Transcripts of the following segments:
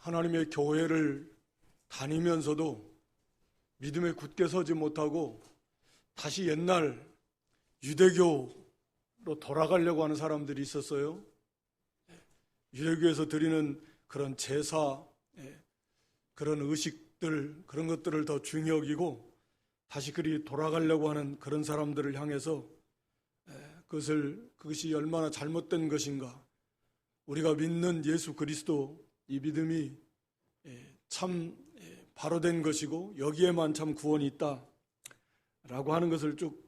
하나님의 교회를 다니면서도 믿음에 굳게 서지 못하고 다시 옛날 유대교로 돌아가려고 하는 사람들이 있었어요. 유대교에서 드리는 그런 제사, 그런 의식들, 그런 것들을 더 중히 여기고 다시 그리 돌아가려고 하는 그런 사람들을 향해서 그것이 얼마나 잘못된 것인가, 우리가 믿는 예수 그리스도 이 믿음이 참 바로 된 것이고 여기에만 참 구원이 있다 라고 하는 것을 쭉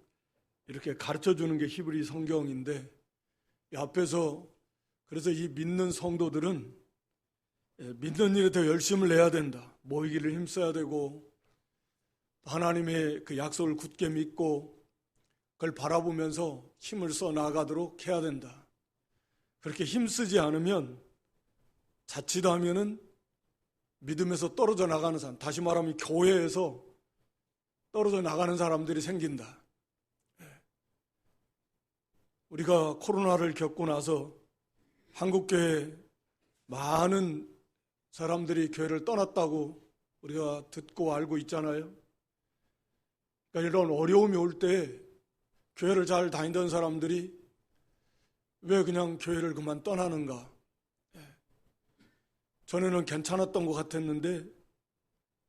이렇게 가르쳐 주는 게 히브리 성경인데, 이 앞에서 그래서 이 믿는 성도들은 믿는 일에 더 열심을 내야 된다, 모이기를 힘써야 되고 하나님의 그 약속을 굳게 믿고 그걸 바라보면서 힘을 써 나가도록 해야 된다. 그렇게 힘쓰지 않으면 자칫하면은 믿음에서 떨어져 나가는 사람, 다시 말하면 교회에서 떨어져 나가는 사람들이 생긴다. 우리가 코로나를 겪고 나서 한국교회 많은 사람들이 교회를 떠났다고 우리가 듣고 알고 있잖아요. 그러니까 이런 어려움이 올 때 교회를 잘 다니던 사람들이 왜 그냥 교회를 그만 떠나는가? 전에는 괜찮았던 것 같았는데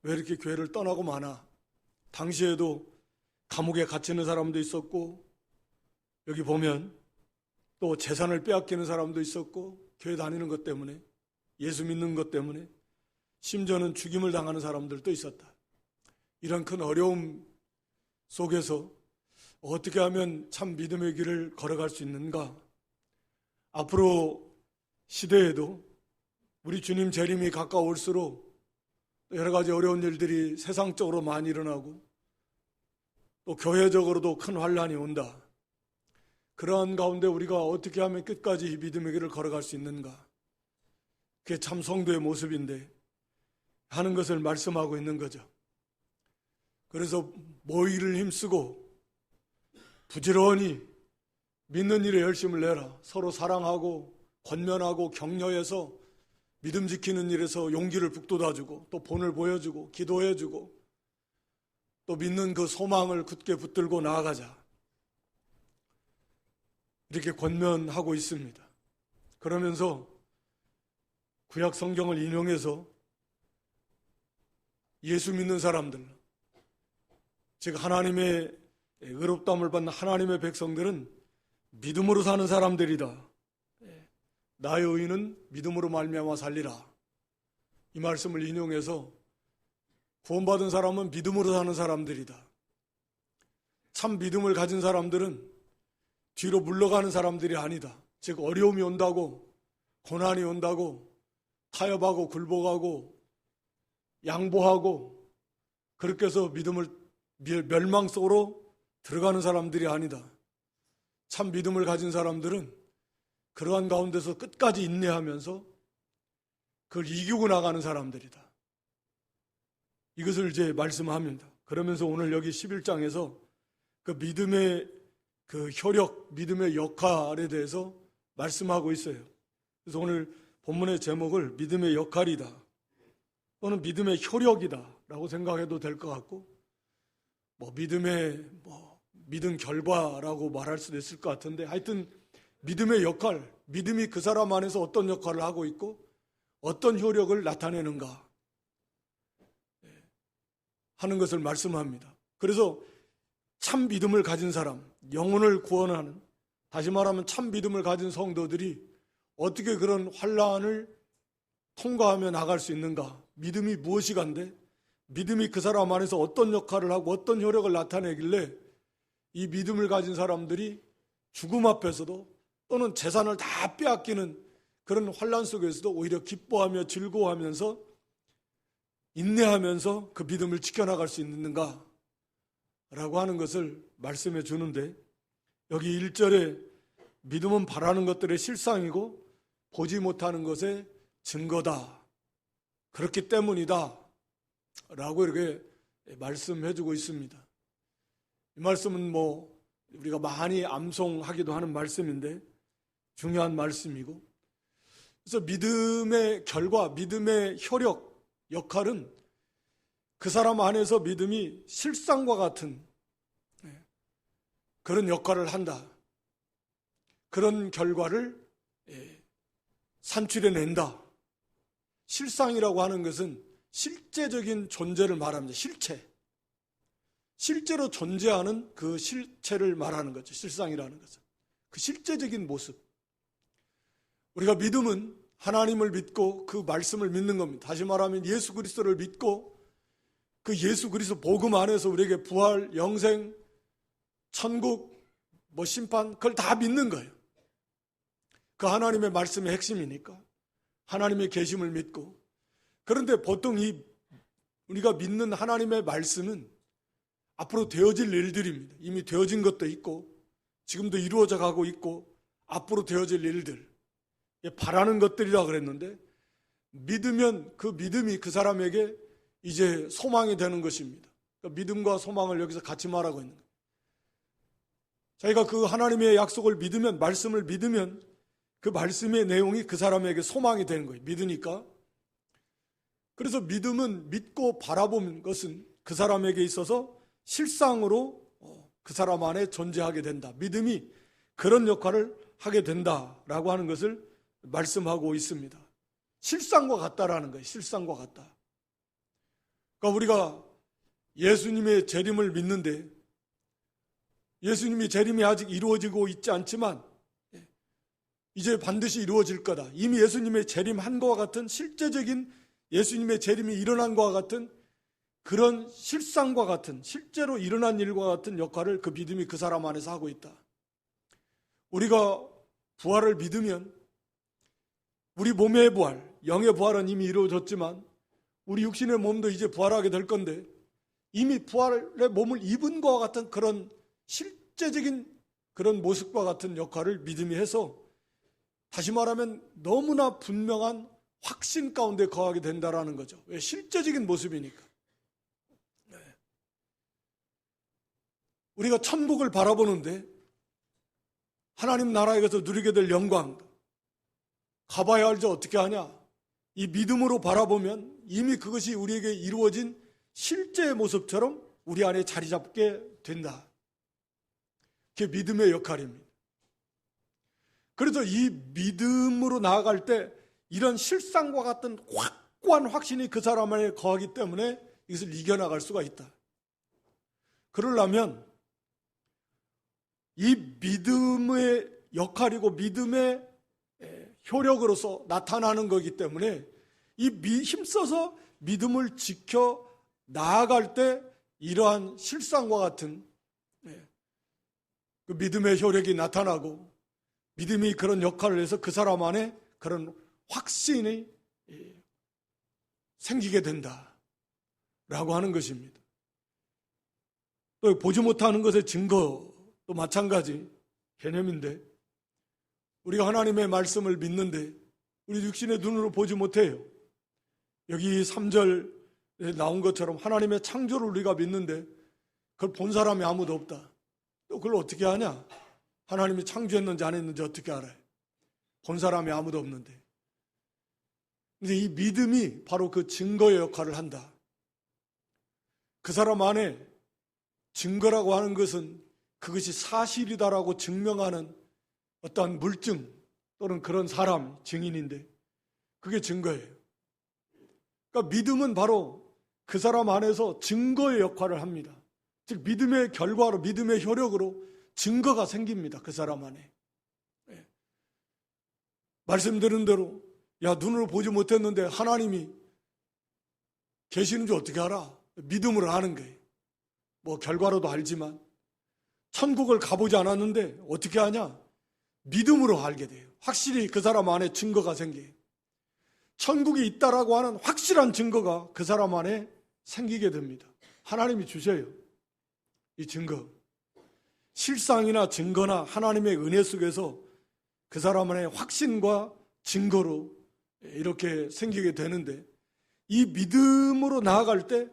왜 이렇게 교회를 떠나고 마나? 당시에도 감옥에 갇히는 사람도 있었고, 여기 보면 또 재산을 빼앗기는 사람도 있었고, 교회 다니는 것 때문에, 예수 믿는 것 때문에, 심지어는 죽임을 당하는 사람들도 있었다. 이런 큰 어려움 속에서 어떻게 하면 참 믿음의 길을 걸어갈 수 있는가? 앞으로 시대에도 우리 주님 재림이 가까울수록 여러 가지 어려운 일들이 세상적으로 많이 일어나고 또 교회적으로도 큰 환란이 온다. 그러한 가운데 우리가 어떻게 하면 끝까지 믿음의 길을 걸어갈 수 있는가? 그게 참 성도의 모습인데 하는 것을 말씀하고 있는 거죠. 그래서 모이기를 힘쓰고 부지런히 믿는 일에 열심을 내라. 서로 사랑하고 권면하고 격려해서 믿음 지키는 일에서 용기를 북돋아주고 또 본을 보여주고 기도해주고 또 믿는 그 소망을 굳게 붙들고 나아가자, 이렇게 권면하고 있습니다. 그러면서 구약 성경을 인용해서 예수 믿는 사람들, 즉 하나님의 의롭다함을 받는 하나님의 백성들은 믿음으로 사는 사람들이다. 나의 의인은 믿음으로 말미암아 살리라. 이 말씀을 인용해서 구원받은 사람은 믿음으로 사는 사람들이다. 참 믿음을 가진 사람들은 뒤로 물러가는 사람들이 아니다. 즉 어려움이 온다고, 고난이 온다고 타협하고 굴복하고 양보하고 그렇게 해서 믿음을 멸망 속으로 들어가는 사람들이 아니다. 참 믿음을 가진 사람들은 그러한 가운데서 끝까지 인내하면서 그걸 이기고 나가는 사람들이다. 이것을 이제 말씀합니다. 그러면서 오늘 여기 11장에서 그 믿음의 그 효력, 믿음의 역할에 대해서 말씀하고 있어요. 그래서 오늘 본문의 제목을 믿음의 역할이다 또는 믿음의 효력이다 라고 생각해도 될 것 같고, 믿음 결과라고 말할 수도 있을 것 같은데, 하여튼 믿음의 역할, 믿음이 그 사람 안에서 어떤 역할을 하고 있고 어떤 효력을 나타내는가 하는 것을 말씀합니다. 그래서 참 믿음을 가진 사람, 영혼을 구원하는, 다시 말하면 참 믿음을 가진 성도들이 어떻게 그런 환난을 통과하며 나갈 수 있는가? 믿음이 무엇이 간데? 믿음이 그 사람 안에서 어떤 역할을 하고 어떤 효력을 나타내길래 이 믿음을 가진 사람들이 죽음 앞에서도 또는 재산을 다 빼앗기는 그런 환난 속에서도 오히려 기뻐하며 즐거워하면서 인내하면서 그 믿음을 지켜나갈 수 있는가 라고 하는 것을 말씀해 주는데, 여기 1절에 믿음은 바라는 것들의 실상이고 보지 못하는 것의 증거다, 그렇기 때문이다 라고 이렇게 말씀해 주고 있습니다. 이 말씀은 우리가 많이 암송하기도 하는 말씀인데 중요한 말씀이고, 그래서 믿음의 결과, 믿음의 효력, 역할은 그 사람 안에서 믿음이 실상과 같은 그런 역할을 한다. 그런 결과를 산출해낸다. 실상이라고 하는 것은 실제적인 존재를 말합니다. 실체. 실제로 존재하는 그 실체를 말하는 거죠. 실상이라는 것은. 그 실제적인 모습. 우리가 믿음은 하나님을 믿고 그 말씀을 믿는 겁니다. 다시 말하면 예수 그리스도를 믿고 그 예수 그리스도 복음 안에서 우리에게 부활, 영생, 천국, 심판, 그걸 다 믿는 거예요. 그 하나님의 말씀의 핵심이니까. 하나님의 계심을 믿고. 그런데 보통 우리가 믿는 하나님의 말씀은 앞으로 되어질 일들입니다. 이미 되어진 것도 있고, 지금도 이루어져 가고 있고, 앞으로 되어질 일들. 바라는 것들이라 그랬는데, 믿으면 그 믿음이 그 사람에게 이제 소망이 되는 것입니다. 그러니까 믿음과 소망을 여기서 같이 말하고 있는 거예요. 자기가 그 하나님의 약속을 믿으면, 말씀을 믿으면 그 말씀의 내용이 그 사람에게 소망이 되는 거예요. 믿으니까. 그래서 믿음은 믿고 바라보는 것은 그 사람에게 있어서 실상으로 그 사람 안에 존재하게 된다. 믿음이 그런 역할을 하게 된다라고 하는 것을 말씀하고 있습니다. 실상과 같다라는 거예요. 실상과 같다. 그러니까 우리가 예수님의 재림을 믿는데 예수님이 재림이 아직 이루어지고 있지 않지만 이제 반드시 이루어질 거다. 이미 예수님의 재림한 것과 같은 실제적인 예수님의 재림이 일어난 것과 같은 그런 실상과 같은 실제로 일어난 일과 같은 역할을 그 믿음이 그 사람 안에서 하고 있다. 우리가 부활을 믿으면 우리 몸의 부활, 영의 부활은 이미 이루어졌지만 우리 육신의 몸도 이제 부활하게 될 건데 이미 부활의 몸을 입은 것과 같은 그런 실제적인 그런 모습과 같은 역할을 믿음이 해서 다시 말하면 너무나 분명한 확신 가운데 거하게 된다라는 거죠. 왜? 실제적인 모습이니까. 네. 우리가 천국을 바라보는데 하나님 나라에 가서 누리게 될 영광 가봐야 알죠. 어떻게 하냐? 이 믿음으로 바라보면 이미 그것이 우리에게 이루어진 실제의 모습처럼 우리 안에 자리 잡게 된다. 그게 믿음의 역할입니다. 그래서 이 믿음으로 나아갈 때 이런 실상과 같은 확고한 확신이 그 사람 안에 거하기 때문에 이것을 이겨나갈 수가 있다. 그러려면 이 믿음의 역할이고 믿음의 효력으로서 나타나는 거기 때문에 힘써서 믿음을 지켜 나아갈 때 이러한 실상과 같은 그 믿음의 효력이 나타나고 믿음이 그런 역할을 해서 그 사람 안에 그런 확신이 생기게 된다라고 하는 것입니다. 또 보지 못하는 것의 증거도 마찬가지 개념인데 우리가 하나님의 말씀을 믿는데 우리 육신의 눈으로 보지 못해요. 여기 3절에 나온 것처럼 하나님의 창조를 우리가 믿는데 그걸 본 사람이 아무도 없다. 또 그걸 어떻게 하냐? 하나님이 창조했는지 안 했는지 어떻게 알아요? 본 사람이 아무도 없는데. 근데 이 믿음이 바로 그 증거의 역할을 한다. 그 사람 안에 증거라고 하는 것은 그것이 사실이다라고 증명하는 어떠한 물증 또는 그런 사람, 증인인데 그게 증거예요. 그러니까 믿음은 바로 그 사람 안에서 증거의 역할을 합니다. 즉 믿음의 결과로 믿음의 효력으로 증거가 생깁니다. 그 사람 안에. 말씀드린 대로 야 눈으로 보지 못했는데 하나님이 계시는지 어떻게 알아? 믿음으로 아는 거예요. 뭐 결과로도 알지만 천국을 가보지 않았는데 어떻게 하냐? 믿음으로 알게 돼요. 확실히 그 사람 안에 증거가 생겨요. 천국이 있다라고 하는 확실한 증거가 그 사람 안에 생기게 됩니다. 하나님이 주셔요. 이 증거. 실상이나 증거나 하나님의 은혜 속에서 그 사람 안에 확신과 증거로 이렇게 생기게 되는데 이 믿음으로 나아갈 때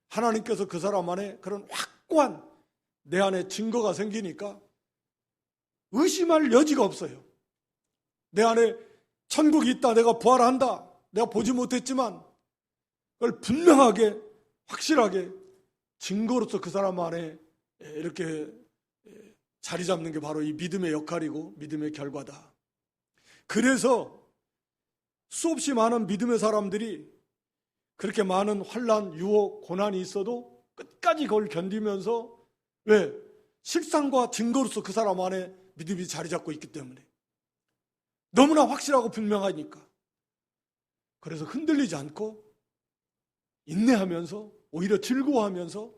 하나님께서 그 사람 안에 그런 확고한 내 안에 증거가 생기니까 의심할 여지가 없어요. 내 안에 천국이 있다, 내가 부활한다, 내가 보지 못했지만 그걸 분명하게 확실하게 증거로서 그 사람 안에 이렇게 자리 잡는 게 바로 이 믿음의 역할이고 믿음의 결과다. 그래서 수없이 많은 믿음의 사람들이 그렇게 많은 환난, 유혹, 고난이 있어도 끝까지 그걸 견디면서 왜? 실상과 증거로서 그 사람 안에 믿음이 자리 잡고 있기 때문에 너무나 확실하고 분명하니까. 그래서 흔들리지 않고 인내하면서 오히려 즐거워하면서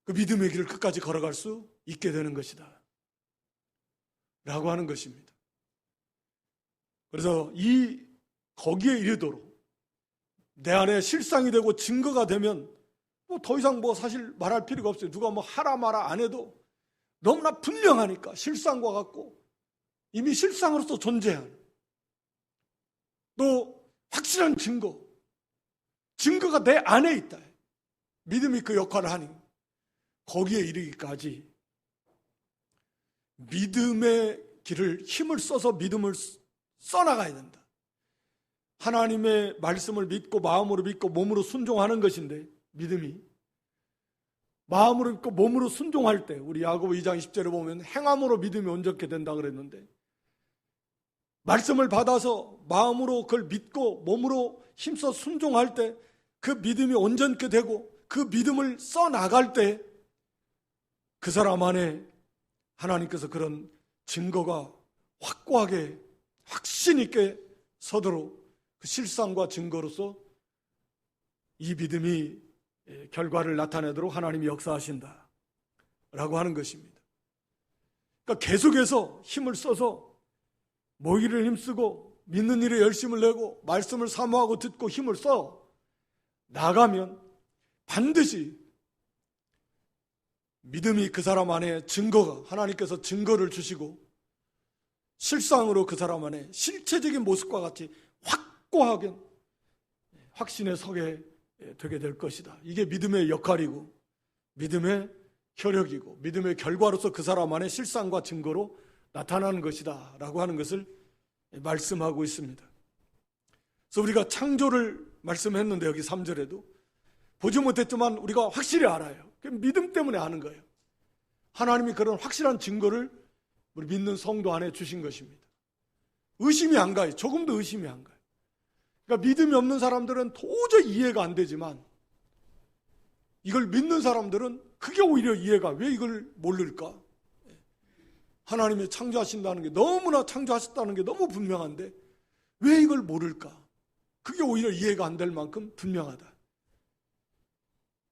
그 믿음의 길을 끝까지 걸어갈 수 있게 되는 것이다 라고 하는 것입니다. 그래서 거기에 이르도록 내 안에 실상이 되고 증거가 되면 뭐 더 이상 뭐 사실 말할 필요가 없어요. 누가 뭐 하라 마라 안 해도 너무나 분명하니까 실상과 같고 이미 실상으로서 존재하는 또 확실한 증거가 내 안에 있다. 믿음이 그 역할을 하니 거기에 이르기까지 믿음의 길을 힘을 써서 믿음을 써나가야 된다. 하나님의 말씀을 믿고 마음으로 믿고 몸으로 순종하는 것인데 믿음이 마음으로 믿고 몸으로 순종할 때 우리 야고보 2장 20절에 보면 행함으로 믿음이 온전케 된다 그랬는데 말씀을 받아서 마음으로 그걸 믿고 몸으로 힘써 순종할 때 그 믿음이 온전케 되고 그 믿음을 써나갈 때 그 사람 안에 하나님께서 그런 증거가 확고하게 확신 있게 서도록 그 실상과 증거로서 이 믿음이 결과를 나타내도록 하나님이 역사하신다 라고 하는 것입니다. 그러니까 계속해서 힘을 써서 모이기를 힘쓰고 믿는 일에 열심을 내고 말씀을 사모하고 듣고 힘을 써 나가면 반드시 믿음이 그 사람 안에 증거가 하나님께서 증거를 주시고 실상으로 그 사람 안에 실체적인 모습과 같이 확고하게 확신에 서게 되게 될 것이다. 이게 믿음의 역할이고 믿음의 혈육이고 믿음의 결과로서 그 사람 안에 실상과 증거로 나타나는 것이다 라고 하는 것을 말씀하고 있습니다. 그래서 우리가 창조를 말씀했는데 여기 3절에도 보지 못했지만 우리가 확실히 알아요. 믿음 때문에 아는 거예요. 하나님이 그런 확실한 증거를 우리 믿는 성도 안에 주신 것입니다. 의심이 안 가요. 조금도 의심이 안 가요. 그러니까 믿음이 없는 사람들은 도저히 이해가 안 되지만 이걸 믿는 사람들은 그게 오히려 이해가 왜 이걸 모를까? 하나님이 창조하신다는 게 너무나 창조하셨다는 게 너무 분명한데 왜 이걸 모를까? 그게 오히려 이해가 안 될 만큼 분명하다.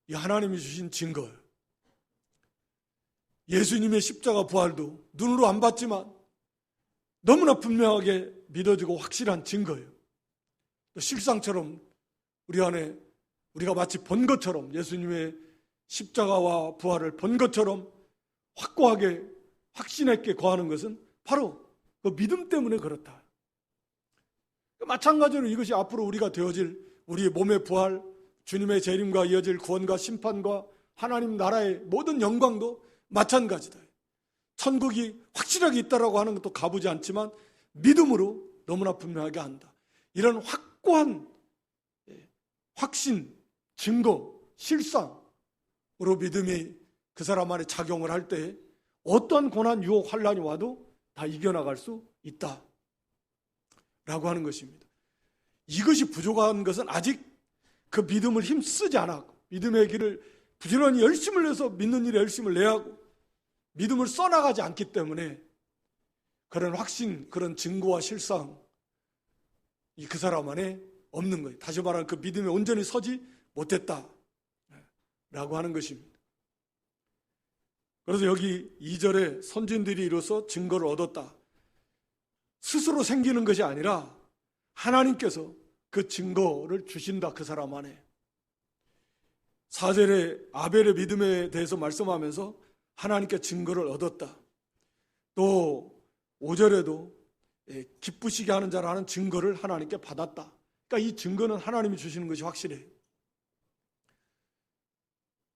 이 하나님이 주신 증거예요. 예수님의 십자가 부활도 눈으로 안 봤지만 너무나 분명하게 믿어지고 확실한 증거예요. 실상처럼 우리 안에 우리가 마치 본 것처럼 예수님의 십자가와 부활을 본 것처럼 확고하게 확신있게 거하는 것은 바로 그 믿음 때문에 그렇다. 마찬가지로 이것이 앞으로 우리가 되어질 우리의 몸의 부활, 주님의 재림과 이어질 구원과 심판과 하나님 나라의 모든 영광도 마찬가지다. 천국이 확실하게 있다라고 하는 것도 가보지 않지만 믿음으로 너무나 분명하게 안다. 이런 확고한 확신, 증거, 실상으로 믿음이 그 사람 안에 작용을 할 때 어떠한 고난, 유혹, 환난이 와도 다 이겨나갈 수 있다 라고 하는 것입니다. 이것이 부족한 것은 아직 그 믿음을 힘쓰지 않았고 믿음의 길을 부지런히 열심을 내서 믿는 일에 열심을 내야 하고 믿음을 써나가지 않기 때문에 그런 확신, 그런 증거와 실상이 그 사람 안에 없는 거예요. 다시 말하면 그 믿음에 온전히 서지 못했다 라고 하는 것입니다. 그래서 여기 2절에 선진들이 이로써 증거를 얻었다. 스스로 생기는 것이 아니라 하나님께서 그 증거를 주신다 그 사람 안에. 4절에 아벨의 믿음에 대해서 말씀하면서 하나님께 증거를 얻었다. 또 5절에도 기쁘시게 하는 자라는 증거를 하나님께 받았다. 그러니까 이 증거는 하나님이 주시는 것이 확실해요.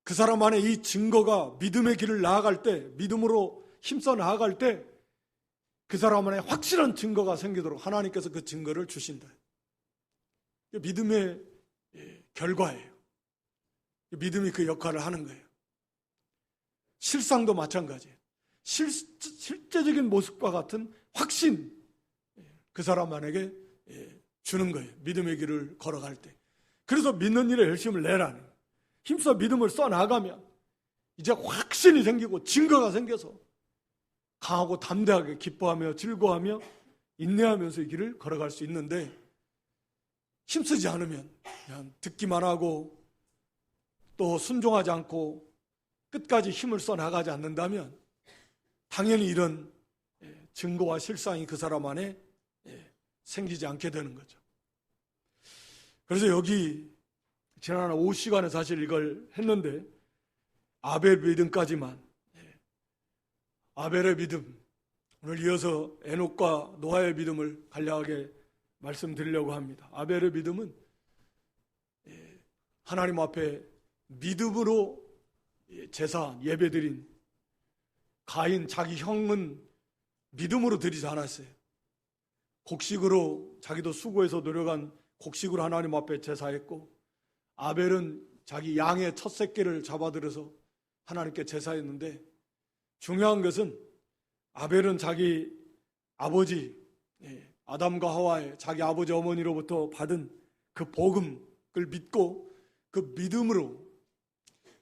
그 사람 안에 이 증거가 믿음의 길을 나아갈 때, 믿음으로 힘써 나아갈 때 그 사람 안에 확실한 증거가 생기도록 하나님께서 그 증거를 주신다. 믿음의 결과예요. 믿음이 그 역할을 하는 거예요. 실상도 마찬가지예요. 실제적인 모습과 같은 확신, 그 사람에게 주는 거예요. 믿음의 길을 걸어갈 때. 그래서 믿는 일에 열심을 내라는 거예요. 힘써 믿음을 써나가면 이제 확신이 생기고 증거가 생겨서 강하고 담대하게 기뻐하며 즐거워하며 인내하면서 이 길을 걸어갈 수 있는데, 힘쓰지 않으면 그냥 듣기만 하고 또 순종하지 않고 끝까지 힘을 써나가지 않는다면 당연히 이런 증거와 실상이 그 사람 안에 생기지 않게 되는 거죠. 그래서 여기 지난 오후 시간에 사실 이걸 했는데, 아벨 믿음까지만, 아벨의 믿음, 오늘 이어서 에녹과 노아의 믿음을 간략하게 말씀드리려고 합니다. 아벨의 믿음은 하나님 앞에 믿음으로 제사 예배드린, 가인 자기 형은 믿음으로 드리지 않았어요. 곡식으로, 자기도 수고해서 노력한 곡식으로 하나님 앞에 제사했고, 아벨은 자기 양의 첫 새끼를 잡아들여서 하나님께 제사했는데, 중요한 것은 아벨은 자기 아버지 아담과 하와의 자기 아버지 어머니로부터 받은 그 복음을 믿고 그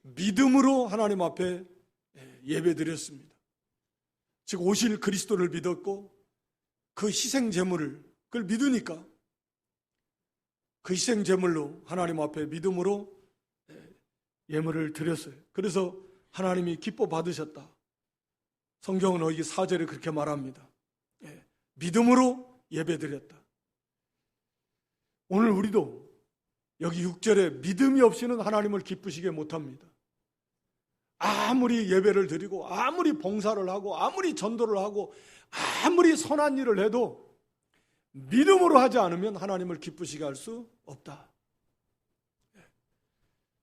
믿음으로 하나님 앞에 예배드렸습니다. 즉 오실 그리스도를 믿었고, 그 희생 제물을 그걸 믿으니까 그 희생 제물로 하나님 앞에 믿음으로 예물을 드렸어요. 그래서 하나님이 기뻐 받으셨다. 성경은 여기 4절에 그렇게 말합니다. 믿음으로 예배드렸다. 오늘 우리도 여기 6절에 믿음이 없이는 하나님을 기쁘시게 못합니다. 아무리 예배를 드리고 아무리 봉사를 하고 아무리 전도를 하고 아무리 선한 일을 해도 믿음으로 하지 않으면 하나님을 기쁘시게 할 수 없다.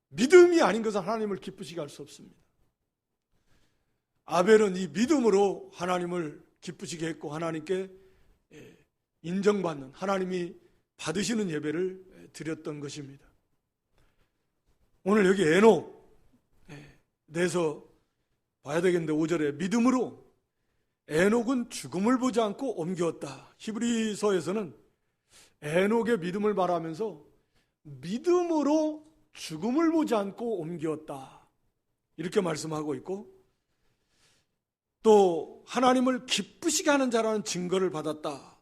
믿음이 아닌 것은 하나님을 기쁘시게 할 수 없습니다. 아벨은 이 믿음으로 하나님을 기쁘시게 했고, 하나님께 인정받는, 하나님이 받으시는 예배를 드렸던 것입니다. 오늘 여기 에녹 내서 봐야 되겠는데, 5절에 믿음으로 에녹은 죽음을 보지 않고 옮겼다. 히브리서에서는 에녹의 믿음을 말하면서 믿음으로 죽음을 보지 않고 옮겼다, 이렇게 말씀하고 있고, 또 하나님을 기쁘시게 하는 자라는 증거를 받았다,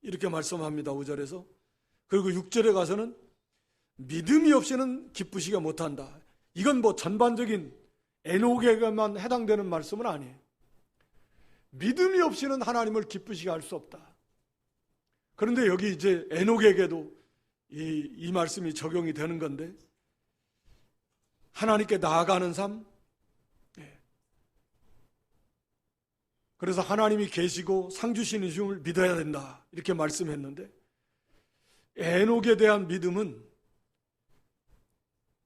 이렇게 말씀합니다. 5절에서. 그리고 6절에 가서는 믿음이 없이는 기쁘시게 못한다. 이건 뭐 전반적인 에녹에게만 해당되는 말씀은 아니에요. 믿음이 없이는 하나님을 기쁘시게 할 수 없다. 그런데 여기 이제 에녹에게도 이 말씀이 적용이 되는 건데, 하나님께 나아가는 삶, 그래서 하나님이 계시고 상 주시는 줄 믿어야 된다, 이렇게 말씀했는데, 에녹에 대한 믿음은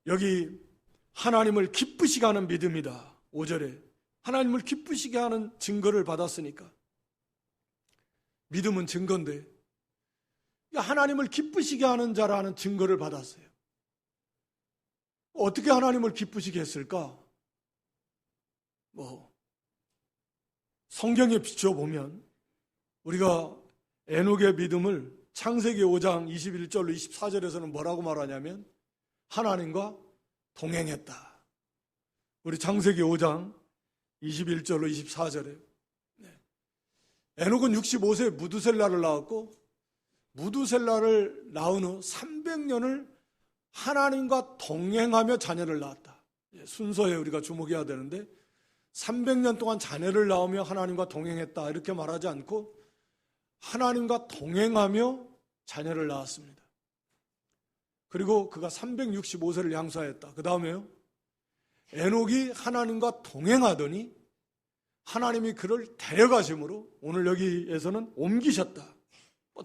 여기 하나님을 기쁘시게 하는 믿음이다. 5절에 하나님을 기쁘시게 하는 증거를 받았으니까, 믿음은 증거인데 하나님을 기쁘시게 하는 자라는 증거를 받았어요. 어떻게 하나님을 기쁘시게 했을까? 성경에 비춰보면 우리가 에녹의 믿음을 창세기 5장 21절로 24절에서는 뭐라고 말하냐면 하나님과 동행했다. 우리 창세기 5장 21절로 24절에 에녹은 65세에 무두셀라를 낳았고, 무두셀라를 낳은 후 300년을 하나님과 동행하며 자녀를 낳았다. 순서에 우리가 주목해야 되는데, 300년 동안 자녀를 낳으며 하나님과 동행했다, 이렇게 말하지 않고 하나님과 동행하며 자녀를 낳았습니다. 그리고 그가 365세를 양수하였다. 그 다음에요, 에녹이 하나님과 동행하더니 하나님이 그를 데려가심으로, 오늘 여기에서는 옮기셨다.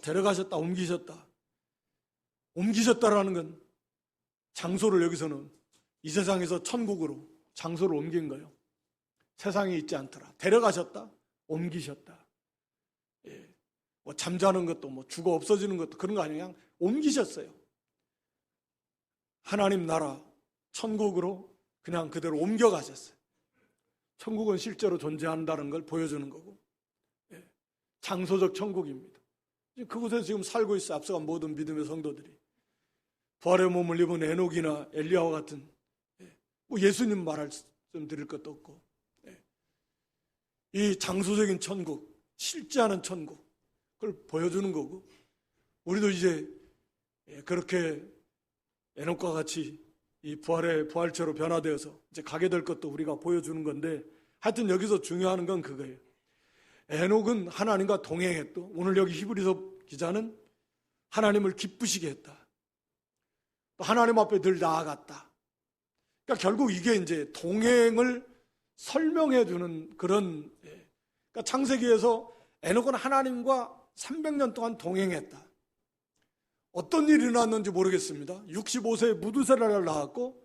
데려가셨다, 옮기셨다. 옮기셨다라는 건 장소를, 여기서는 이 세상에서 천국으로 장소를 옮긴 거예요. 세상에 있지 않더라. 데려가셨다, 옮기셨다. 뭐 잠자는 것도 뭐 죽어 없어지는 것도 그런 거 아니에요. 그냥 옮기셨어요. 하나님 나라 천국으로 그냥 그대로 옮겨가셨어요. 천국은 실제로 존재한다는 걸 보여주는 거고, 장소적 천국입니다. 그곳에서 지금 살고 있어. 앞서간 모든 믿음의 성도들이 부활의 몸을 입은 에녹이나 엘리야와 같은, 뭐 예수님 말씀 드릴 것도 없고, 이 장소적인 천국, 실제하는 천국, 그걸 보여주는 거고, 우리도 이제 그렇게 에녹과 같이 이 부활의 부활체로 변화되어서 이제 가게 될 것도 우리가 보여주는 건데, 하여튼 여기서 중요한 건 그거예요. 에녹은 하나님과 동행했고, 오늘 여기 히브리서 기자는 하나님을 기쁘시게 했다. 또 하나님 앞에 늘 나아갔다. 그러니까 결국 이게 이제 동행을 설명해 주는 그런, 그러니까 창세기에서 에녹은 하나님과 300년 동안 동행했다. 어떤 일이 일어났는지 모르겠습니다. 65세에 무두셀라를 낳았고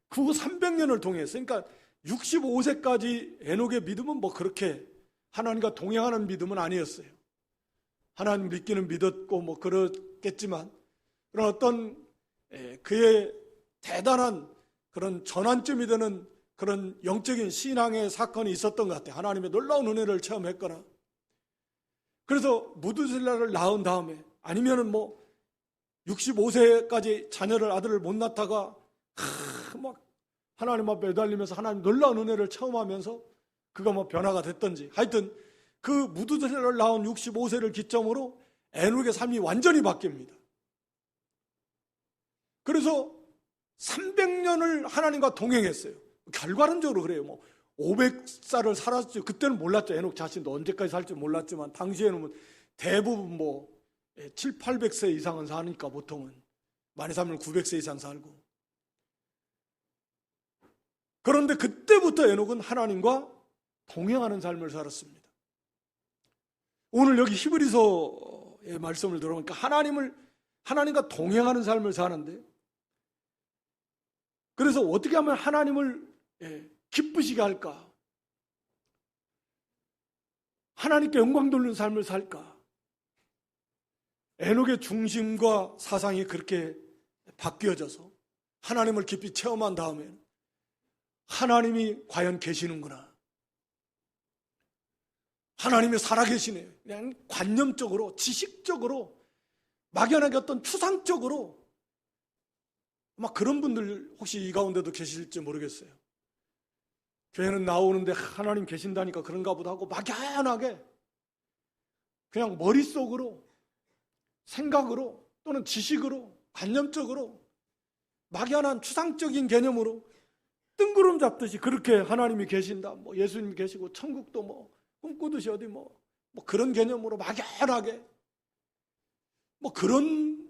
그 후 300년을 동행했어요. 그러니까 65세까지 에녹의 믿음은 뭐 그렇게 하나님과 동행하는 믿음은 아니었어요. 하나님 믿기는 믿었고 뭐 그렇겠지만, 그런 어떤 그의 대단한 그런 전환점이 되는 그런 영적인 신앙의 사건이 있었던 것 같아요. 하나님의 놀라운 은혜를 체험했거나, 그래서 무두셀라를 낳은 다음에, 아니면은 뭐 65세까지 자녀를, 아들을 못 낳다가 막 하나님 앞에 매달리면서 하나님 놀라운 은혜를 체험하면서 그가 뭐 변화가 됐던지, 하여튼 그 무두셀라를 낳은 65세를 기점으로 에녹의 삶이 완전히 바뀝니다. 그래서 300년을 하나님과 동행했어요. 결과론적으로 그래요. 뭐 500살을 살았죠. 그때는 몰랐죠. 에녹 자신도 언제까지 살지 몰랐지만, 당시에는 대부분 뭐 7, 800세 이상은 사니까 보통은 많이 살면 900세 이상 살고. 그런데 그때부터 에녹은 하나님과 동행하는 삶을 살았습니다. 오늘 여기 히브리서의 말씀을 들어보니까 하나님과 동행하는 삶을 사는데, 그래서 어떻게 하면 하나님을 기쁘시게 할까? 하나님께 영광 돌리는 삶을 살까? 에녹의 중심과 사상이 그렇게 바뀌어져서 하나님을 깊이 체험한 다음에 하나님이 과연 계시는구나, 하나님이 살아계시네요, 그냥 관념적으로, 지식적으로, 막연하게 어떤 추상적으로, 막 그런 분들 혹시 이 가운데도 계실지 모르겠어요. 교회는 나오는데 하나님 계신다니까 그런가 보다 하고 막연하게 그냥 머릿속으로, 생각으로, 또는 지식으로, 관념적으로, 막연한 추상적인 개념으로 뜬구름 잡듯이 그렇게 하나님이 계신다, 뭐 예수님이 계시고 천국도 뭐 꿈꾸듯이 어디 뭐 그런 개념으로 막연하게 뭐 그런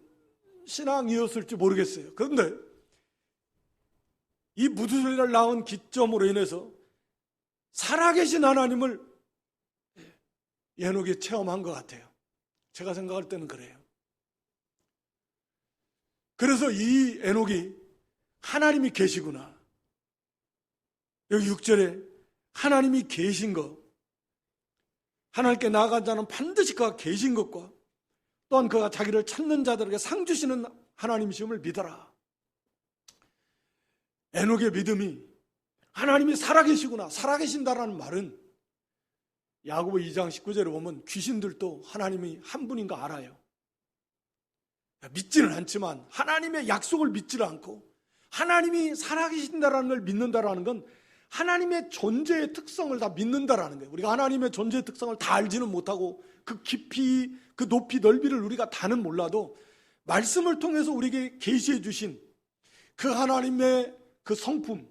신앙이었을지 모르겠어요. 그런데 이 무두셀라를 낳은 기점으로 인해서 살아계신 하나님을 에녹이 체험한 것 같아요. 제가 생각할 때는 그래요. 그래서 이 에녹이 하나님이 계시구나, 여기 6절에 하나님이 계신 것, 하나님께 나아간 자는 반드시 그가 계신 것과 또한 그가 자기를 찾는 자들에게 상 주시는 하나님이심을 믿어라. 에녹의 믿음이 하나님이 살아계시구나, 살아계신다라는 말은 야고보 2장 19절에 보면 귀신들도 하나님이 한 분인 거 알아요. 믿지는 않지만 하나님의 약속을 믿지를 않고 하나님이 살아계신다라는 걸 믿는다라는 건 하나님의 존재의 특성을 다 믿는다라는 거예요. 우리가 하나님의 존재의 특성을 다 알지는 못하고 그 깊이, 그 높이, 넓이를 우리가 다는 몰라도 말씀을 통해서 우리에게 계시해 주신 그 하나님의 그 성품,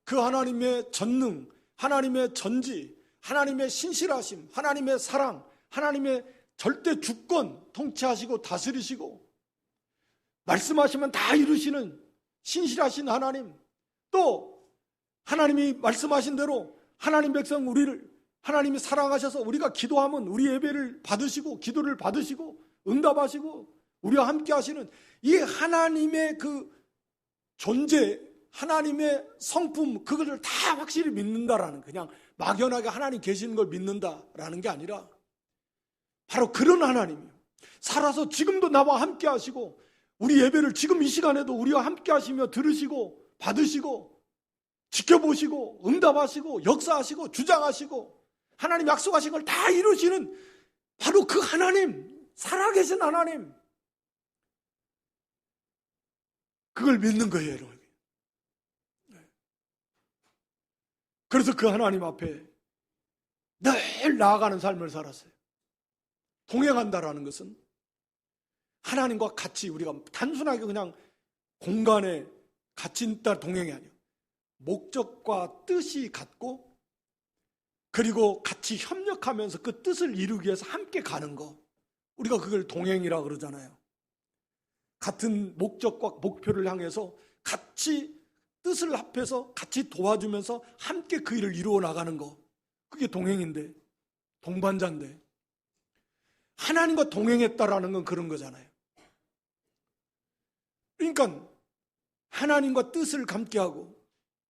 그 하나님의 전능, 하나님의 전지, 하나님의 신실하심, 하나님의 사랑, 하나님의 절대 주권 통치하시고 다스리시고 말씀하시면 다 이루시는 신실하신 하나님, 또 하나님이 말씀하신 대로 하나님 백성 우리를 하나님이 사랑하셔서 우리가 기도하면 우리 예배를 받으시고 기도를 받으시고 응답하시고 우리와 함께 하시는 이 하나님의 그 존재, 하나님의 성품, 그것을 다 확실히 믿는다라는, 그냥 막연하게 하나님 계시는 걸 믿는다라는 게 아니라 바로 그런 하나님이에요. 살아서 지금도 나와 함께 하시고 우리 예배를 지금 이 시간에도 우리와 함께 하시며 들으시고 받으시고 지켜보시고 응답하시고 역사하시고 주장하시고 하나님 약속하신 걸 다 이루시는 바로 그 하나님, 살아계신 하나님, 그걸 믿는 거예요, 여러분. 그래서 그 하나님 앞에 늘 나아가는 삶을 살았어요. 동행한다라는 것은 하나님과 같이 우리가 단순하게 그냥 공간에 같이 있다 동행이 아니에요. 목적과 뜻이 같고 그리고 같이 협력하면서 그 뜻을 이루기 위해서 함께 가는 거, 우리가 그걸 동행이라고 그러잖아요. 같은 목적과 목표를 향해서 같이 뜻을 합해서 같이 도와주면서 함께 그 일을 이루어 나가는 거, 그게 동행인데, 동반자인데, 하나님과 동행했다라는 건 그런 거잖아요. 그러니까 하나님과 뜻을 함께하고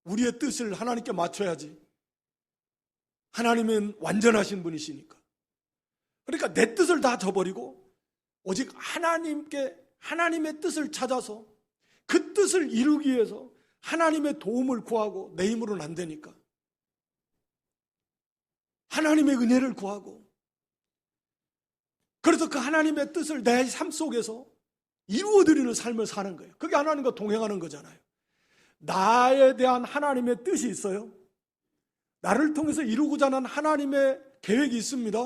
우리의 뜻을 하나님께 맞춰야지. 하나님은 완전하신 분이시니까. 그러니까 내 뜻을 다 저버리고 오직 하나님의 뜻을 찾아서 그 뜻을 이루기 위해서 하나님의 도움을 구하고 내 힘으로는 안 되니까 하나님의 은혜를 구하고, 그래서 그 하나님의 뜻을 내 삶 속에서 이루어드리는 삶을 사는 거예요. 그게 하나님과 동행하는 거잖아요. 나에 대한 하나님의 뜻이 있어요. 나를 통해서 이루고자 하는 하나님의 계획이 있습니다.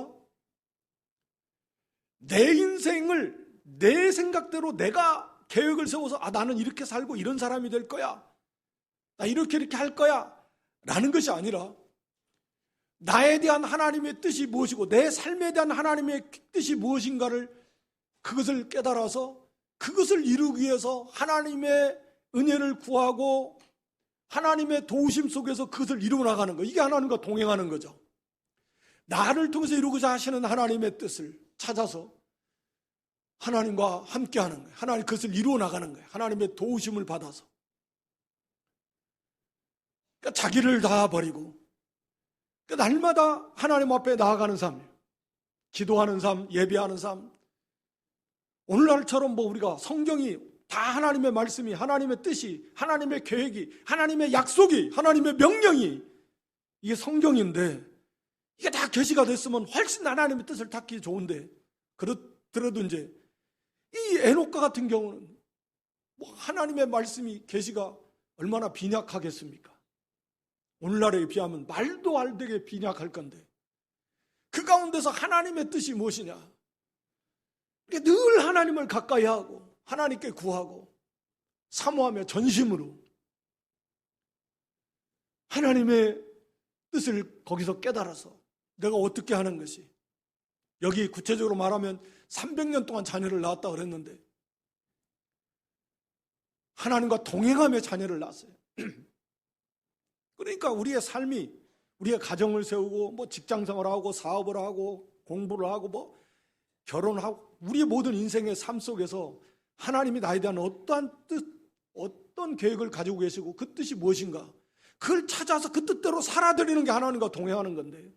내 인생을 내 생각대로 내가 계획을 세워서 나는 이렇게 살고 이런 사람이 될 거야, 나 이렇게 할 거야 라는 것이 아니라 나에 대한 하나님의 뜻이 무엇이고 내 삶에 대한 하나님의 뜻이 무엇인가를 그것을 깨달아서 그것을 이루기 위해서 하나님의 은혜를 구하고 하나님의 도우심 속에서 그것을 이루어 나가는 거, 이게 하나님과 동행하는 거죠. 나를 통해서 이루고자 하시는 하나님의 뜻을 찾아서 하나님과 함께하는 거예요. 하나님 그것을 이루어 나가는 거예요. 하나님의 도우심을 받아서. 그러니까 자기를 다 버리고 그러니까 날마다 하나님 앞에 나아가는 삶, 기도하는 삶, 예배하는 삶. 오늘날처럼 우리가 성경이 다 하나님의 말씀이, 하나님의 뜻이, 하나님의 계획이, 하나님의 약속이, 하나님의 명령이, 이게 성경인데 이게 다 계시가 됐으면 훨씬 하나님의 뜻을 찾기 좋은데, 그렇더라도 이제 이 에녹과 같은 경우는 하나님의 말씀이, 계시가 얼마나 빈약하겠습니까? 오늘날에 비하면 말도 안 되게 빈약할 건데 그 가운데서 하나님의 뜻이 무엇이냐? 늘 하나님을 가까이 하고 하나님께 구하고 사모하며 전심으로 하나님의 뜻을 거기서 깨달아서 내가 어떻게 하는 것이, 여기 구체적으로 말하면 300년 동안 자녀를 낳았다 그랬는데 하나님과 동행하며 자녀를 낳았어요. 그러니까 우리의 삶이, 우리의 가정을 세우고 직장생활을 하고 사업을 하고 공부를 하고 결혼하고 우리의 모든 인생의 삶 속에서 하나님이 나에 대한 어떠한 뜻, 어떤 계획을 가지고 계시고 그 뜻이 무엇인가, 그걸 찾아서 그 뜻대로 살아드리는 게 하나님과 동행하는 건데,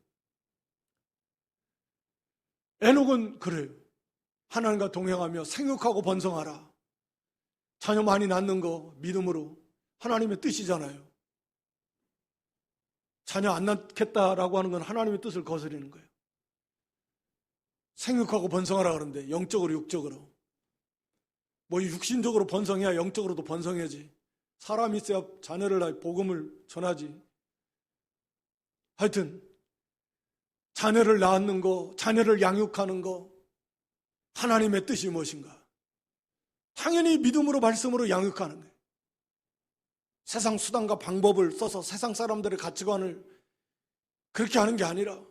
에녹은 그래요. 하나님과 동행하며 생육하고 번성하라. 자녀 많이 낳는 거 믿음으로 하나님의 뜻이잖아요. 자녀 안 낳겠다라고 하는 건 하나님의 뜻을 거스르는 거예요. 생육하고 번성하라 그러는데 영적으로 육적으로, 육신적으로 번성해야 영적으로도 번성해야지. 사람이 있어야 자녀를 복음을 전하지. 하여튼 자녀를 낳는 거, 자녀를 양육하는 거, 하나님의 뜻이 무엇인가? 당연히 믿음으로 말씀으로 양육하는 거예요. 세상 수단과 방법을 써서 세상 사람들의 가치관을 그렇게 하는 게 아니라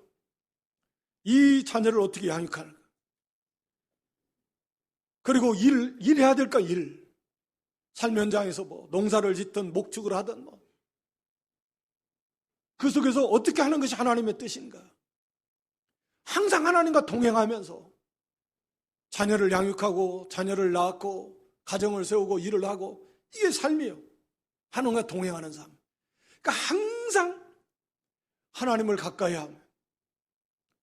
이 자녀를 어떻게 양육하는가. 그리고 일해야 될까, 일. 삶 현장에서 농사를 짓든 목축을 하든 그 속에서 어떻게 하는 것이 하나님의 뜻인가. 항상 하나님과 동행하면서 자녀를 양육하고 자녀를 낳고 가정을 세우고 일을 하고, 이게 삶이에요. 하나님과 동행하는 삶. 그러니까 항상 하나님을 가까이 하면,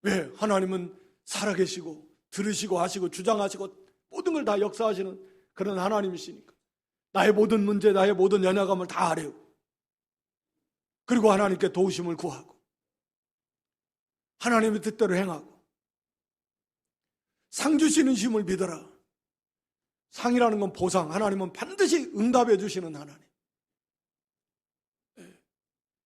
왜? 하나님은 살아계시고 들으시고 하시고 주장하시고 모든 걸 다 역사하시는 그런 하나님이시니까 나의 모든 문제, 나의 모든 연약함을 다 아뢰고 그리고 하나님께 도우심을 구하고 하나님의 뜻대로 행하고 상 주시는 힘을 믿어라. 상이라는 건 보상, 하나님은 반드시 응답해 주시는 하나님.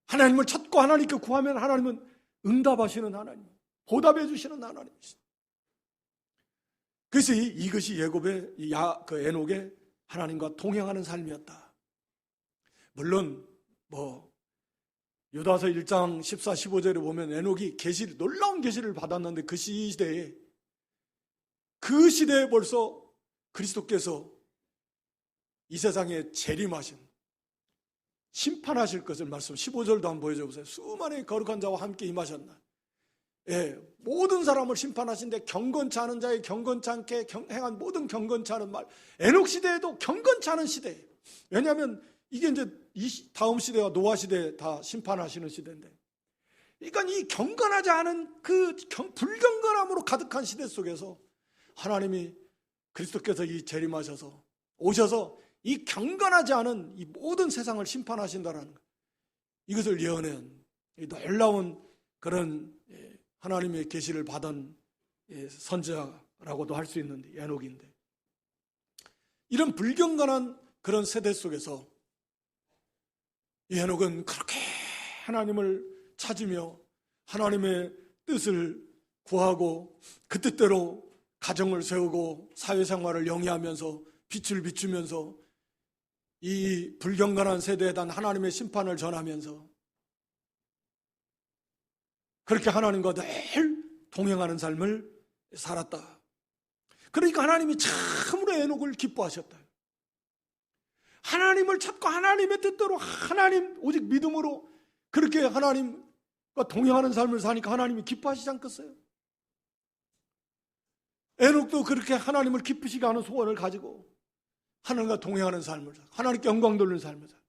하나님을 찾고 하나님께 구하면 하나님은 응답하시는 하나님, 보답해 주시는 하나님이시죠. 그래서 이것이 야곱의 그 에녹의 하나님과 동행하는 삶이었다. 물론 유다서 1장 14, 15절에 보면 에녹이 놀라운 계시를 받았는데 그 시대에 벌써 그리스도께서 이 세상에 재림하신 심판하실 것을 말씀 15절도 한번 보여줘 보세요. 수많은 거룩한 자와 함께 임하셨나. 모든 사람을 심판하신데 경건치 않은 자의 경건치 않게 행한 모든 경건치 않은 말. 에녹 시대에도 경건치 않은 시대예요. 왜냐하면 이게 이제 다음 시대와 노아 시대에 다 심판하시는 시대인데, 그러니까 이 경건하지 않은 그 불경건함으로 가득한 시대 속에서 하나님이 그리스도께서 이 재림하셔서 오셔서 이 경건하지 않은 이 모든 세상을 심판하신다라는 것, 이것을 예언한 놀라운 그런 하나님의 계시를 받은 선지자라고도 할 수 있는데 에녹인데, 이런 불경건한 그런 세대 속에서 이 에녹은 그렇게 하나님을 찾으며 하나님의 뜻을 구하고 그 뜻대로 가정을 세우고 사회생활을 영위하면서 빛을 비추면서 이 불경건한 세대에 대한 하나님의 심판을 전하면서 그렇게 하나님과 늘 동행하는 삶을 살았다. 그러니까 하나님이 참으로 에녹을 기뻐하셨다. 하나님을 찾고 하나님의 뜻대로 오직 믿음으로 그렇게 하나님과 동행하는 삶을 사니까 하나님이 기뻐하시지 않겠어요? 에녹도 그렇게 하나님을 기쁘시게 하는 소원을 가지고 하나님과 동행하는 삶을 살고 하나님께 영광 돌리는 삶을 살고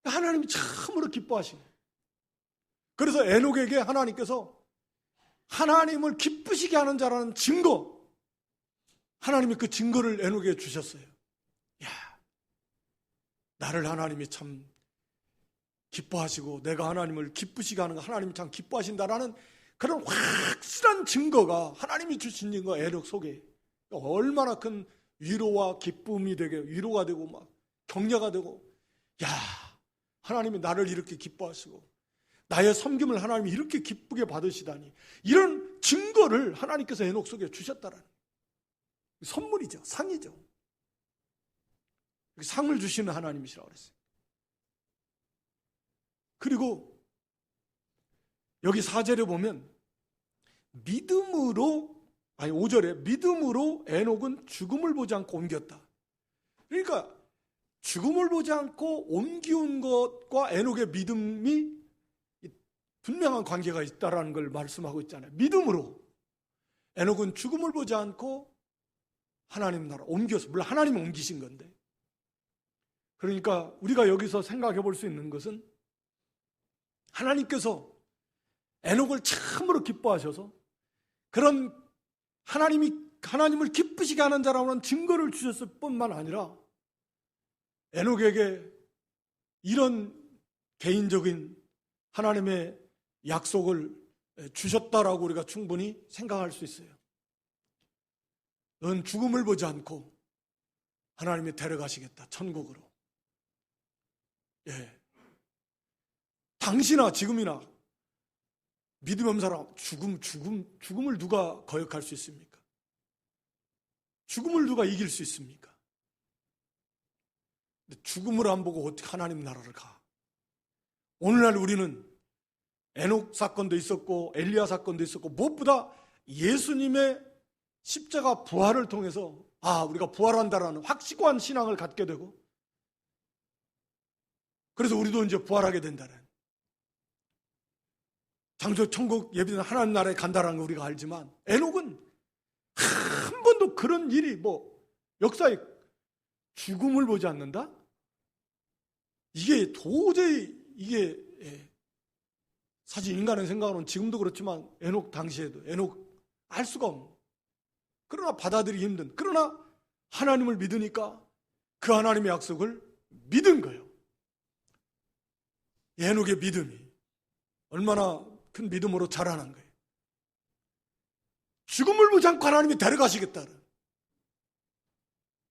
하나님이 참으로 기뻐하시고, 그래서 에녹에게 하나님께서 하나님을 기쁘시게 하는 자라는 증거, 하나님이 그 증거를 에녹에게 주셨어요. 나를 하나님이 참 기뻐하시고 내가 하나님을 기쁘시게 하는 거 하나님이 참 기뻐하신다라는 그런 확실한 증거가 하나님이 주신 증거 에녹 속에 얼마나 큰 위로와 기쁨이 되게 위로가 되고 막 격려가 되고, 하나님이 나를 이렇게 기뻐하시고 나의 섬김을 하나님이 이렇게 기쁘게 받으시다니, 이런 증거를 하나님께서 에녹 속에 주셨다라는 선물이죠. 상이죠. 상을 주시는 하나님이시라고 그랬어요. 그리고 여기 4절에 보면 5절에 믿음으로 에녹은 죽음을 보지 않고 옮겼다. 그러니까 죽음을 보지 않고 옮기운 것과 에녹의 믿음이 분명한 관계가 있다라는 걸 말씀하고 있잖아요. 믿음으로 에녹은 죽음을 보지 않고 하나님 나라 옮겨서, 물론 하나님이 옮기신 건데, 그러니까 우리가 여기서 생각해 볼 수 있는 것은 하나님께서 에녹을 참으로 기뻐하셔서 그런 하나님을 기쁘시게 하는 자라는 증거를 주셨을 뿐만 아니라 에녹에게 이런 개인적인 하나님의 약속을 주셨다라고 우리가 충분히 생각할 수 있어요. 넌 죽음을 보지 않고 하나님이 데려가시겠다, 천국으로. 당시나 지금이나 믿음 없는 사람, 죽음을 누가 거역할 수 있습니까? 죽음을 누가 이길 수 있습니까? 죽음을 안 보고 어떻게 하나님 나라를 가? 오늘날 우리는 에녹 사건도 있었고 엘리야 사건도 있었고, 무엇보다 예수님의 십자가 부활을 통해서 우리가 부활한다라는 확고한 신앙을 갖게 되고, 그래서 우리도 이제 부활하게 된다는, 장소 천국 예비된 하나님 나라에 간다라는 거 우리가 알지만, 에녹은 한 번도 그런 일이 역사에 죽음을 보지 않는다? 이게 도저히 사실 인간의 생각으로는 지금도 그렇지만 에녹 당시에도, 에녹 알 수가 없는, 그러나 받아들이기 힘든, 그러나 하나님을 믿으니까 그 하나님의 약속을 믿은 거예요. 에녹의 믿음이 얼마나 큰 믿음으로 자라난 거예요. 죽음을 보지 않고 하나님이 데려가시겠다는,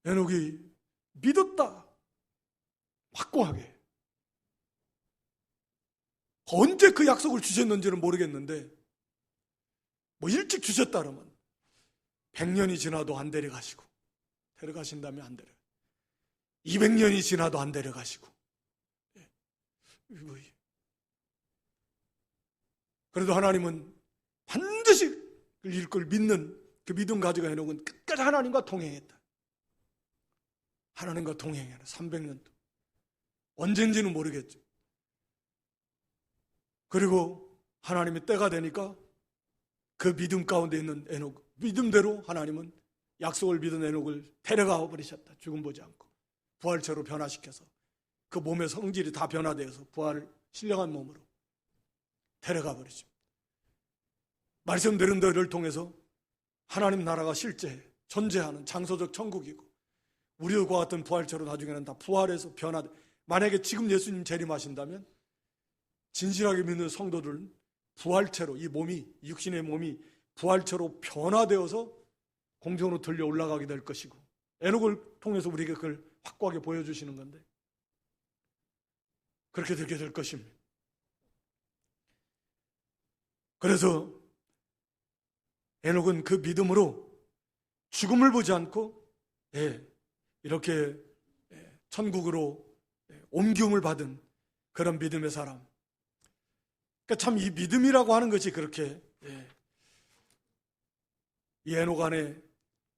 에녹이 믿었다. 확고하게. 언제 그 약속을 주셨는지는 모르겠는데, 뭐 일찍 주셨다 그러면 100년이 지나도 안 데려가시고, 데려가신다면 안 데려가, 200년이 지나도 안 데려가시고, 그래도 하나님은 반드시 이룰 걸 믿는 그 믿음 가지고 에녹은 끝까지 하나님과 동행했다. 하나님과 동행해라. 300년 언젠지는 모르겠죠. 그리고 하나님의 때가 되니까 그 믿음 가운데 있는 에녹, 믿음대로 하나님은 약속을 믿은 에녹을 데려가 버리셨다. 죽음 보지 않고 부활체로 변화시켜서 그 몸의 성질이 다 변화되어서 부활을 신령한 몸으로 데려가 버리죠. 말씀드린 대로를 통해서 하나님 나라가 실제 존재하는 장소적 천국이고, 우리와 같은 부활체로 나중에는 다 부활해서 변화돼. 만약에 지금 예수님 재림하신다면 진실하게 믿는 성도들은 부활체로, 이 몸이, 육신의 몸이 부활체로 변화되어서 공중으로 들려 올라가게 될 것이고, 에녹을 통해서 우리에게 그걸 확고하게 보여주시는 건데, 그렇게 되게 될 것입니다. 그래서 에녹은 그 믿음으로 죽음을 보지 않고 이렇게 천국으로 옮김을 받은 그런 믿음의 사람. 그러니까 참 이 믿음이라고 하는 것이 그렇게 이 에녹 안에,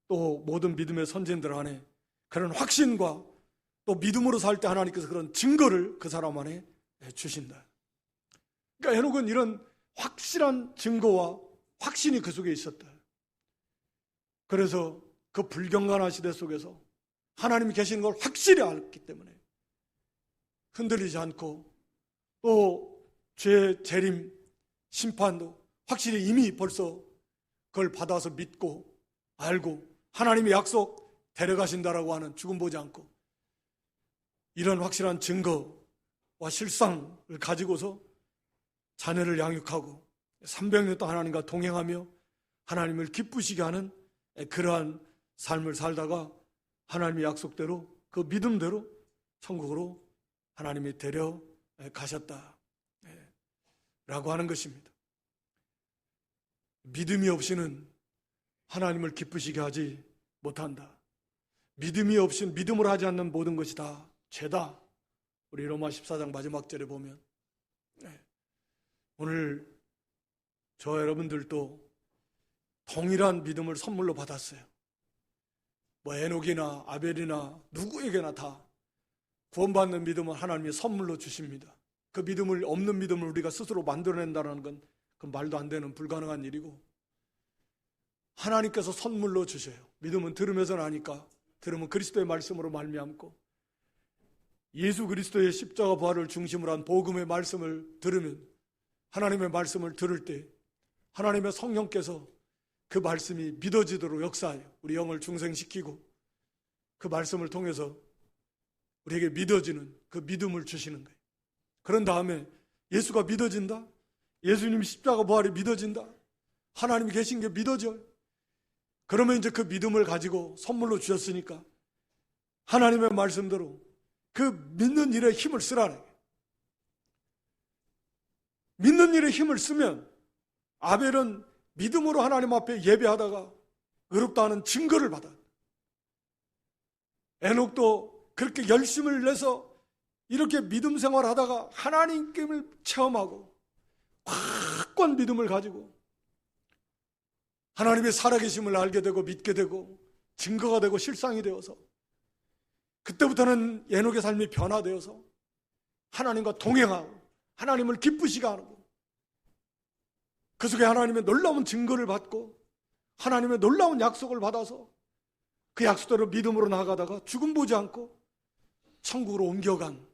또 모든 믿음의 선진들 안에 그런 확신과 또 믿음으로 살 때 하나님께서 그런 증거를 그 사람 안에 주신다. 그러니까 에녹은 이런 확실한 증거와 확신이 그 속에 있었다. 그래서 그 불경건한 시대 속에서 하나님이 계시는 걸 확실히 알기 때문에 흔들리지 않고, 또 죄 재림 심판도 확실히 이미 벌써 그걸 받아서 믿고 알고, 하나님의 약속 데려가신다라고 하는, 죽음 보지 않고 이런 확실한 증거와 실상을 가지고서 자녀를 양육하고 300년 동안 하나님과 동행하며 하나님을 기쁘시게 하는 그러한 삶을 살다가 하나님의 약속대로, 그 믿음대로 천국으로 하나님이 데려가셨다 라고 하는 것입니다. 믿음이 없이는 하나님을 기쁘시게 하지 못한다. 믿음이 없이는, 믿음으로 하지 않는 모든 것이 다 죄다. 우리 로마 14장 마지막 절에 보면, 오늘 저 여러분들도 동일한 믿음을 선물로 받았어요. 뭐 에녹이나 아벨이나 누구에게나 다 구원받는 믿음을 하나님이 선물로 주십니다. 그 믿음을, 없는 믿음을 우리가 스스로 만들어낸다는 건 그 말도 안 되는 불가능한 일이고, 하나님께서 선물로 주셔요. 믿음은 들으면서 나니까, 들으면 그리스도의 말씀으로 말미암고, 예수 그리스도의 십자가 부활을 중심으로 한 복음의 말씀을 들으면, 하나님의 말씀을 들을 때 하나님의 성령께서 그 말씀이 믿어지도록 역사해요. 우리 영을 중생시키고 그 말씀을 통해서 우리에게 믿어지는 그 믿음을 주시는 거예요. 그런 다음에 예수가 믿어진다, 예수님 십자가 부활이 믿어진다, 하나님이 계신 게 믿어져요. 그러면 이제 그 믿음을 가지고 선물로 주셨으니까 하나님의 말씀대로 그 믿는 일에 힘을 쓰라는 거예요. 믿는 일에 힘을 쓰면, 아벨은 믿음으로 하나님 앞에 예배하다가 의롭다 하는 증거를 받아. 에녹도 그렇게 열심을 내서 이렇게 믿음 생활하다가 하나님께를 체험하고 확고한 믿음을 가지고 하나님의 살아계심을 알게 되고 믿게 되고 증거가 되고 실상이 되어서, 그때부터는 에녹의 삶이 변화되어서 하나님과 동행하고 하나님을 기쁘시게 하고, 그 속에 하나님의 놀라운 증거를 받고 하나님의 놀라운 약속을 받아서 그 약속대로 믿음으로 나아가다가 죽음 보지 않고 천국으로 옮겨간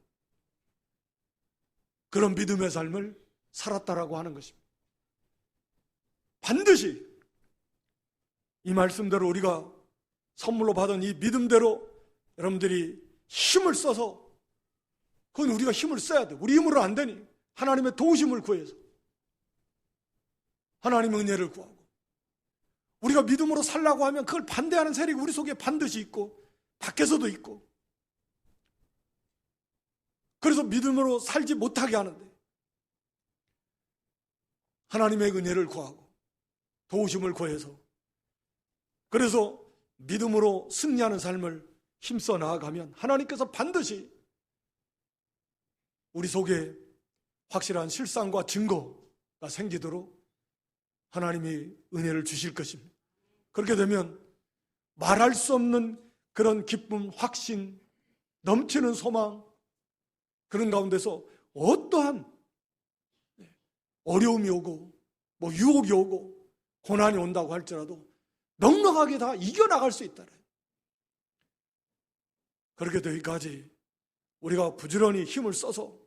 그런 믿음의 삶을 살았다라고 하는 것입니다. 반드시 이 말씀대로 우리가 선물로 받은 이 믿음대로 여러분들이 힘을 써서, 그건 우리가 힘을 써야 돼. 우리 힘으로는 안 되니 하나님의 도우심을 구해서 하나님의 은혜를 구하고, 우리가 믿음으로 살라고 하면 그걸 반대하는 세력이 우리 속에 반드시 있고 밖에서도 있고, 그래서 믿음으로 살지 못하게 하는데 하나님의 은혜를 구하고 도우심을 구해서, 그래서 믿음으로 승리하는 삶을 힘써 나아가면 하나님께서 반드시 우리 속에 확실한 실상과 증거가 생기도록 하나님이 은혜를 주실 것입니다. 그렇게 되면 말할 수 없는 그런 기쁨, 확신, 넘치는 소망, 그런 가운데서 어떠한 어려움이 오고 뭐 유혹이 오고 고난이 온다고 할지라도 넉넉하게 다 이겨나갈 수 있다. 그렇게 되기까지 우리가 부지런히 힘을 써서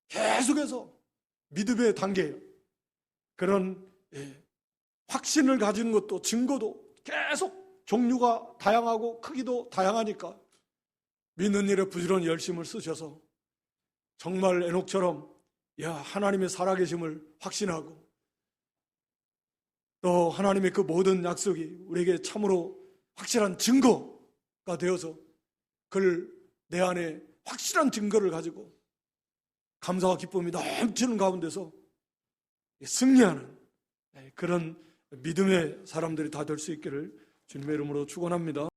계속해서 믿음의 단계에 그런 확신을 가지는 것도, 증거도 계속 종류가 다양하고 크기도 다양하니까 믿는 일에 부지런히 열심을 쓰셔서 정말 에녹처럼 하나님의 살아계심을 확신하고, 또 하나님의 그 모든 약속이 우리에게 참으로 확실한 증거가 되어서 그걸 내 안에 확실한 증거를 가지고 감사와 기쁨이 넘치는 가운데서 승리하는 그런 믿음의 사람들이 다 될 수 있기를 주님의 이름으로 축원합니다.